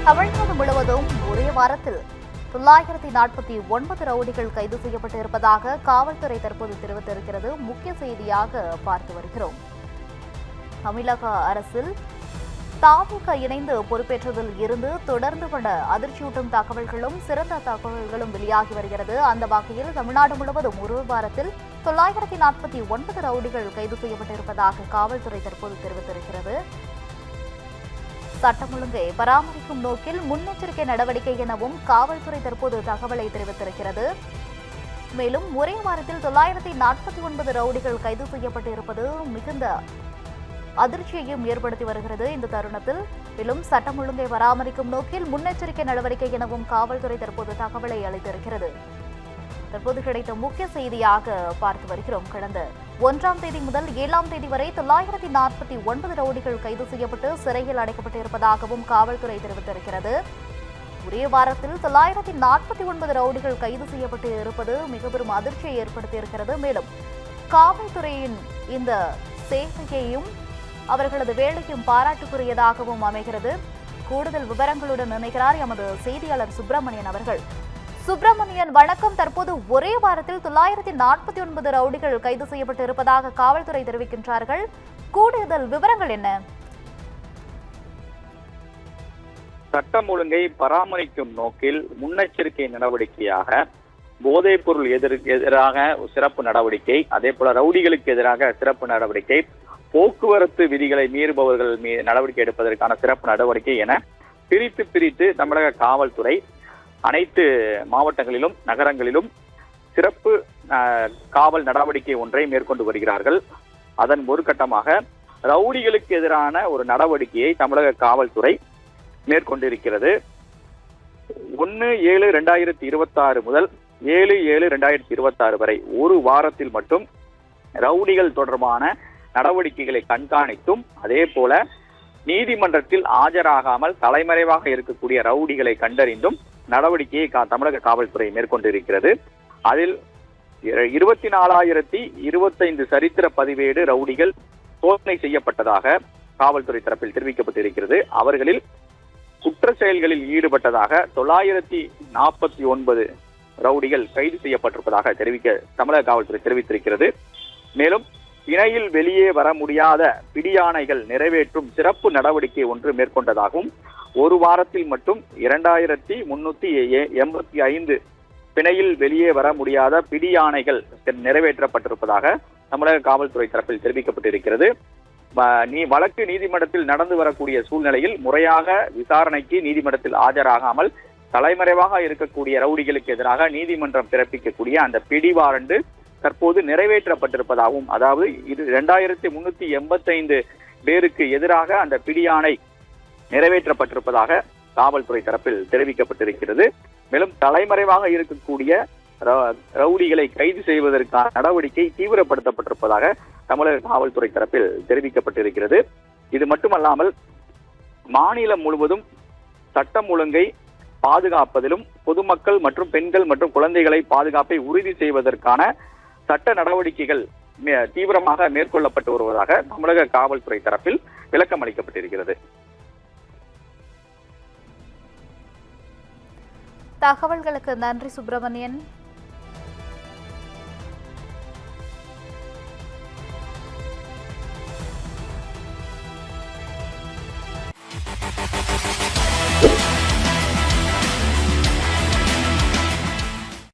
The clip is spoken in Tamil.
தமிழ்நாடு முழுவதும் ஒரே வாரத்தில் 949 ரவுடிகள் கைது செய்யப்பட்டு இருப்பதாக காவல்துறை தற்போது தெரிவித்திருக்கிறது. முக்கிய செய்தியாக பார்த்து வருகிறோம். தமிழக அரசில் தாவேகா இணைந்து பொறுப்பேற்றதில் இருந்து தொடர்ந்து பல அதிர்ச்சியூட்டும் தகவல்களும் சிறந்த தகவல்களும் வெளியாகி வருகிறது. அந்த வகையில் தமிழ்நாடு முழுவதும் ஒரு வாரத்தில் 949 ரவுடிகள் கைது செய்யப்பட்டிருப்பதாக காவல்துறை தற்போது தெரிவித்திருக்கிறது. சட்டம் ஒழுங்கை பராமரிக்கும் நோக்கில் முன்னெச்சரிக்கை நடவடிக்கை எனவும் காவல்துறை தற்போது தகவலை தெரிவித்திருக்கிறது. மேலும் ஒரே வாரத்தில் 949 ரவுடிகள் கைது செய்யப்பட்டு இருப்பது மிகுந்த அதிர்ச்சியையும் ஏற்படுத்தி வருகிறது. இந்த தருணத்தில் மேலும் சட்டம் ஒழுங்கை பராமரிக்கும் நோக்கில் முன்னெச்சரிக்கை நடவடிக்கை எனவும் காவல்துறை தற்போது தகவலை அளித்திருக்கிறது. தற்போது கிடைத்த முக்கிய செய்தியாக பார்த்து வருகிறோம். கடந்த 1ஆம் தேதி முதல் 7ஆம் தேதி வரை 949 ரவுடிகள் கைது செய்யப்பட்டு சிறையில் அடைக்கப்பட்டிருப்பதாகவும் காவல்துறை தெரிவித்திருக்கிறது. ஒரே வாரத்தில் 949 ரவுடிகள் கைது செய்யப்பட்டு இருப்பது மிக பெரும் அதிர்ச்சியை ஏற்படுத்தியிருக்கிறது. மேலும் காவல்துறையின் இந்த சேவையையும் அவர்களது வேலையும் பாராட்டுக்குரியதாகவும் அமைகிறது. கூடுதல் விவரங்களுடன் இணைகிறார் எமது செய்தியாளர் சுப்பிரமணியன் அவர்கள். சுப்பிரமணியன், வணக்கம். தற்போது ஒரே வாரத்தில் 949 ரவுடிகள் கைது செய்யப்பட்டு இருப்பதாக காவல்துறை தெரிவிக்கின்றார்கள். கூடுதல் விவரங்கள் என்ன? சட்டம் ஒழுங்கை பராமரிக்கும் நோக்கில் முன்னெச்சரிக்கை நடவடிக்கையாக போதைப் பொருள் எதிராக சிறப்பு நடவடிக்கை, அதே போல ரவுடிகளுக்கு எதிராக சிறப்பு நடவடிக்கை, போக்குவரத்து விதிகளை மீறுபவர்கள் மீது நடவடிக்கை எடுப்பதற்கான சிறப்பு நடவடிக்கை என பிரித்து தமிழக காவல்துறை அனைத்து மாவட்டங்களிலும் நகரங்களிலும் சிறப்பு காவல் நடவடிக்கை ஒன்றை மேற்கொண்டு வருகிறார்கள். அதன் ஒரு கட்டமாக ரவுடிகளுக்கு எதிரான ஒரு நடவடிக்கையை தமிழக காவல்துறை மேற்கொண்டிருக்கிறது. 1/7/2026 முதல் 7/7/2026 வரை ஒரு வாரத்தில் மட்டும் ரவுடிகள் தொடர்பான நடவடிக்கைகளை கண்காணித்தும் அதே போல நீதிமன்றத்தில் ஆஜராகாமல் தலைமறைவாக இருக்கக்கூடிய ரவுடிகளை கண்டறிந்தும் நடவடிக்கையை தமிழக காவல்துறை மேற்கொண்டிருக்கிறது. அதில் 24,025 சரித்திர பதிவேடு ரவுடிகள் சோதனை செய்யப்பட்டதாக காவல்துறை தரப்பில் தெரிவிக்கப்பட்டிருக்கிறது. அவர்களில் குற்ற செயல்களில் ஈடுபட்டதாக 949 ரவுடிகள் கைது செய்யப்பட்டிருப்பதாக தமிழக காவல்துறை தெரிவித்திருக்கிறது. மேலும் பிணையில் வெளியே வர முடியாத பிடியாணைகள் நிறைவேற்றும் சிறப்பு நடவடிக்கை ஒன்று மேற்கொண்டதாகவும் ஒரு வாரத்தில் மட்டும் 2385 பிணையில் வெளியே வர முடியாத பிடியாணைகள் நிறைவேற்றப்பட்டிருப்பதாக தமிழக காவல்துறை தரப்பில் தெரிவிக்கப்பட்டிருக்கிறது. வழக்கு நீதிமன்றத்தில் நடந்து வரக்கூடிய சூழ்நிலையில் முறையாக விசாரணைக்கு நீதிமன்றத்தில் ஆஜராகாமல் தலைமறைவாக இருக்கக்கூடிய ரவுடிகளுக்கு எதிராக நீதிமன்றம் பிறப்பிக்கக்கூடிய அந்த பிடி வாரண்டு தற்போது நிறைவேற்றப்பட்டிருப்பதாகவும், அதாவது 2385 பேருக்கு எதிராக அந்த பிடியாணை நிறைவேற்றப்பட்டிருப்பதாக காவல்துறை தரப்பில் தெரிவிக்கப்பட்டிருக்கிறது. மேலும் தலைமறைவாக இருக்கக்கூடிய ரவுடிகளை கைது செய்வதற்கான நடவடிக்கை தீவிரப்படுத்தப்பட்டிருப்பதாக தமிழக காவல்துறை தரப்பில் தெரிவிக்கப்பட்டிருக்கிறது. இது மட்டுமல்லாமல் மாநிலம் முழுவதும் சட்டம் ஒழுங்கை பாதுகாப்பதிலும் பொதுமக்கள் மற்றும் பெண்கள் மற்றும் குழந்தைகளை பாதுகாப்பை உறுதி செய்வதற்கான சட்ட நடவடிக்கைகள் தீவிரமாக மேற்கொள்ளப்பட்டு வருவதாக தமிழக காவல்துறை தரப்பில் விளக்கம் அளிக்கப்பட்டிருக்கிறது. தகவல்களுக்கு நன்றி சுப்பிரமணியன்.